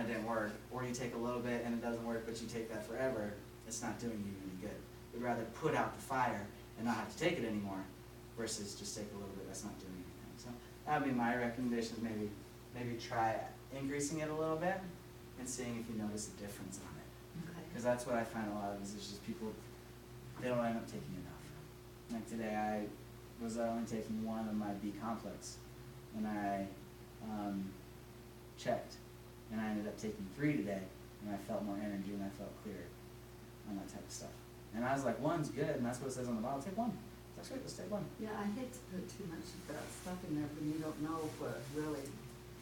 and it didn't work, or you take a little bit and it doesn't work, but you take that forever, it's not doing you any good. We'd rather put out the fire and not have to take it anymore versus just take a little bit that's not doing anything. So that would be my recommendation, maybe try increasing it a little bit and seeing if you notice a difference on it. Okay. Because that's what I find a lot of is just people, they don't end up taking enough. Like today I was only taking one of my B complex and I checked and I ended up taking 3 today and I felt more energy and I felt clearer on that type of stuff. And I was like, one's good, and that's what it says on the bottle. Take one. That's great, let's take one. Yeah, I hate to put too much of that stuff in there when you don't know what really,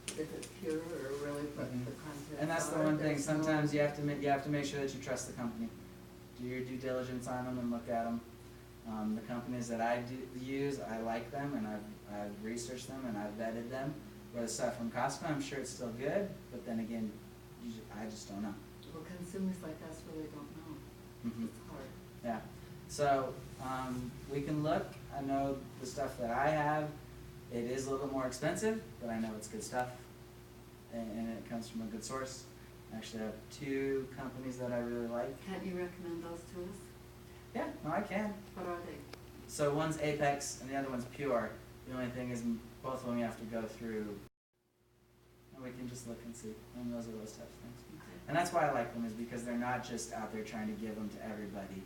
if it's pure or really what the contents are. And that's the one thing, sometimes you have to make sure that you trust the company. Do your due diligence on them and look at them. The companies that I use, I like them, and I've researched them and I've vetted them. Where the stuff from Costco, I'm sure it's still good, but then again, I just don't know. Well, consumers like us really don't know. It's hard. Yeah, so we can look. I know the stuff that I have, it is a little bit more expensive, but I know it's good stuff, and it comes from a good source. I actually have 2 companies that I really like. Can't you recommend those to us? Yeah, no, I can. What are they? So one's Apex and the other one's Pure. The only thing is both of them you have to go through, and we can just look and see. And those are those types of things. Okay. And that's why I like them, is because they're not just out there trying to give them to everybody.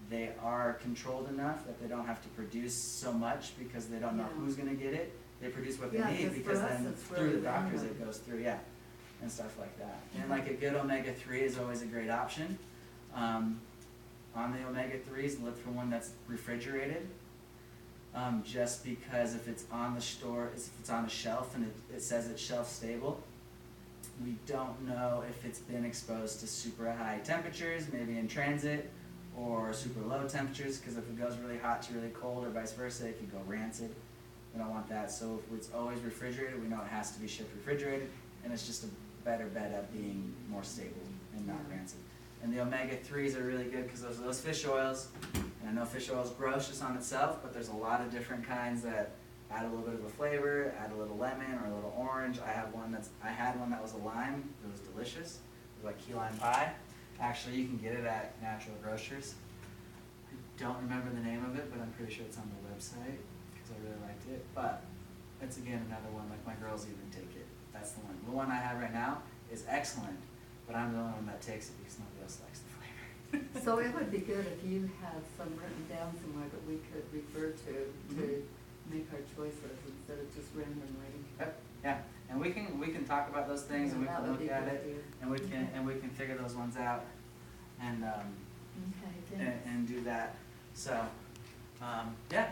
They are controlled enough that they don't have to produce so much because they don't know who's going to get it. They produce what they need because then through the doctors it goes through, and stuff like that. And like a good omega-3 is always a great option. On the omega-3s, look for one that's refrigerated. Just because if it's on the store, if it's on a shelf and it says it's shelf stable, we don't know if it's been exposed to super high temperatures, maybe in transit, or super low temperatures, because if it goes really hot to really cold or vice versa, it could go rancid. We don't want that. So if it's always refrigerated, we know it has to be shipped refrigerated, and it's just a better bet at being more stable and not rancid. And the omega-3s are really good because those are those fish oils. And I know fish oil is gross just on itself, but there's a lot of different kinds that add a little bit of a flavor, add a little lemon or a little orange. I had one that was a lime. It was delicious. It was like key lime pie. Actually, you can get it at Natural Grocers. I don't remember the name of it, but I'm pretty sure it's on the website because I really liked it. But it's again another one, like my girls even take it. That's the one. The one I have right now is excellent, but I'm the only one that takes it because nobody else likes the flavor. So it would be good if you had some written down somewhere that we could refer to make our choices instead of just randomly. Yep. Yeah, and we can talk about those things, and we can look at it, and we can figure those ones out, and and do that. So yeah,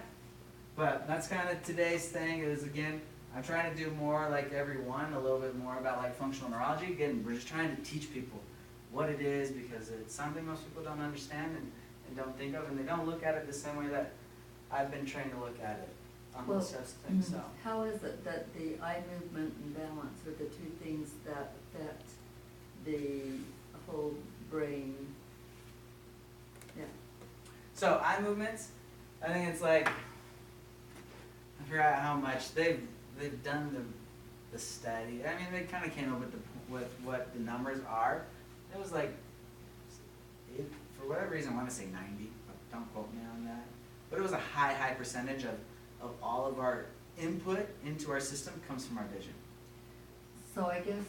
but that's kind of today's thing. Is again, I'm trying to do more like everyone, a little bit more about like functional neurology. Again, we're just trying to teach people what it is because it's something most people don't understand and don't think of, and they don't look at it the same way that I've been trained to look at it on those types of things. So how is it that the eye movement and balance are the 2 things that affect the whole brain? Yeah. So eye movements, I think it's like, I forgot how much they've done the study. I mean, they kind of came up with what the numbers are. It was like, for whatever reason, I want to say 90, but don't quote me on that. But it was a high percentage of all of our input into our system comes from our vision. So I guess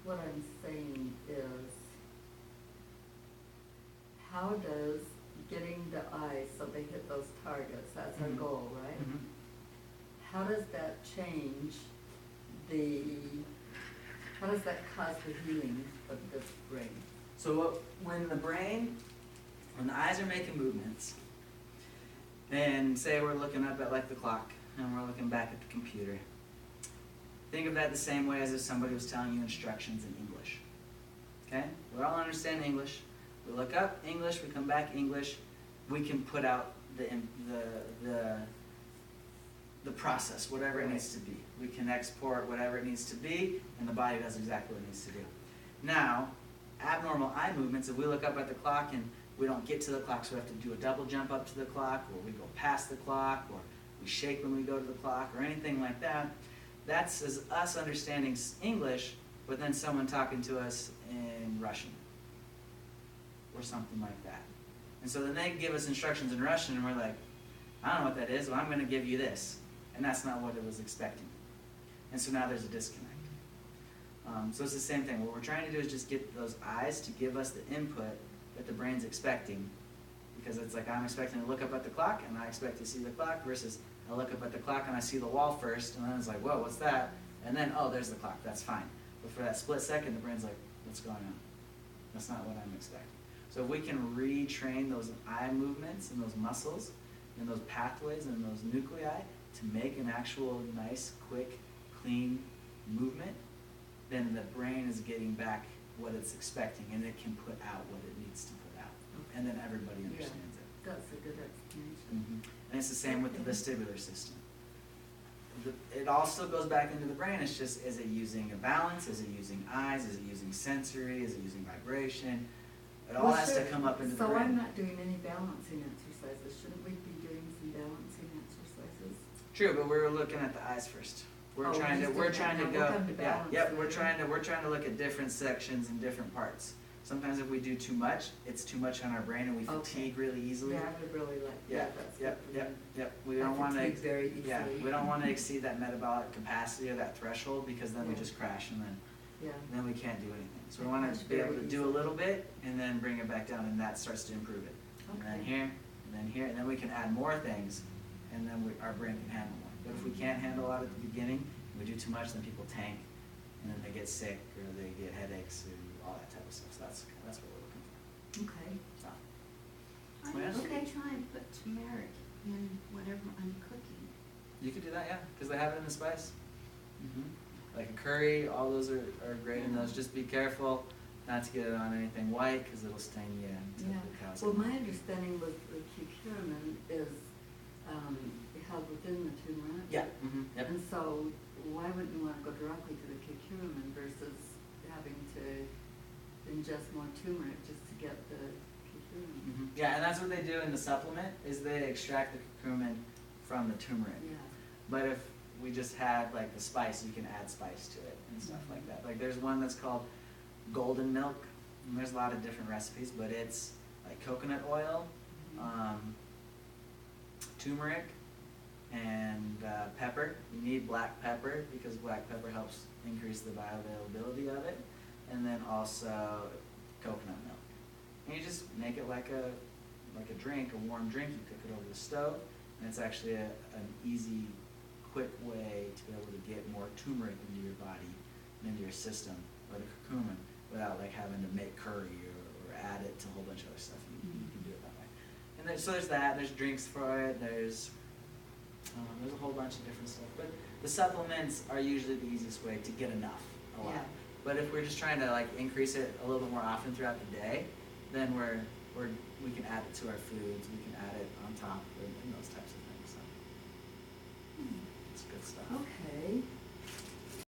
what I'm saying is, how does getting the eyes so they hit those targets, that's our goal, right? How does that change how does that cause the healing of the brain? So when the eyes are making movements, and say we're looking up at like the clock, and we're looking back at the computer, think of that the same way as if somebody was telling you instructions in English. Okay? We all understand English. We look up English, we come back English, we can put out the process, whatever it needs to be. We can export whatever it needs to be, and the body does exactly what it needs to do. Now, abnormal eye movements, if we look up at the clock and we don't get to the clock, so we have to do a double jump up to the clock, or we go past the clock, or we shake when we go to the clock, or anything like that, that's as us understanding English but then someone talking to us in Russian or something like that. And so then they give us instructions in Russian, and we're like, I don't know what that is, well, I'm going to give you this. And that's not what it was expecting. And so now there's a disconnect. So it's the same thing. What we're trying to do is just get those eyes to give us the input that the brain's expecting. Because it's like I'm expecting to look up at the clock, and I expect to see the clock, versus I look up at the clock and I see the wall first, and then it's like, whoa, what's that? And then, oh, there's the clock, that's fine. But for that split second, the brain's like, what's going on? That's not what I'm expecting. So if we can retrain those eye movements and those muscles and those pathways and those nuclei to make an actual nice, quick, clean movement, then the brain is getting back what it's expecting, and it can put out what it needs to put out. Okay. And then everybody understands it. That's a good explanation. Mm-hmm. And it's the same with the vestibular system. It all still goes back into the brain. It's just, is it using a balance? Is it using eyes? Is it using sensory? Is it using vibration? It all has to come up into the brain. So I'm not doing any balancing exercises. Shouldn't we be doing some balancing exercises? True, but we're looking at the eyes first. We're trying to look at different sections and different parts. Sometimes if we do too much, it's too much on our brain, and we fatigue really easily. Yeah, I would really like that. Yep. We don't want to. Very easily. Yeah, we don't want to exceed that metabolic capacity or that threshold, because then we just crash, and then we can't do anything. So we want to be able to do a little bit and then bring it back down, and that starts to improve it. And then here, and then here, and then we can add more things, and then our brain can handle more. But if we can't handle a lot at the beginning, we do too much, then people tank, and then they get sick, or they get headaches, or all that type of stuff. So that's what we're looking for. Okay. So, I usually try and put turmeric in whatever I'm cooking. you could do that, yeah, because they have it in the spice. Like a curry, all those are great in those. Just be careful not to get it on anything white, because it'll stain you. Yeah. Well, my understanding was the curcumin is held within the turmeric. Yeah. Yep. And so why wouldn't you want to go directly to the curcumin versus having to ingest more turmeric just to get the curcumin? Yeah, and that's what they do in the supplement, is they extract the curcumin from the turmeric. Yeah. But if we just had like the spice, you can add spice to it and stuff like that. Like there's one that's called golden milk, and there's a lot of different recipes, but it's like coconut oil, turmeric, and pepper. You need black pepper because black pepper helps increase the bioavailability of it, and then also coconut milk. And you just make it like a drink, a warm drink. You cook it over the stove, and it's actually an easy, quick way to be able to get more turmeric into your body and into your system, or the curcumin, without like having to make curry or add it to a whole bunch of other stuff. You can do it that way. And so there's that. There's drinks for it. There's a whole bunch of different stuff. But the supplements are usually the easiest way to get enough, a lot. Yeah. But if we're just trying to like increase it a little bit more often throughout the day, then we can add it to our foods. We can add it on top and those types of things. So it's good stuff. Okay.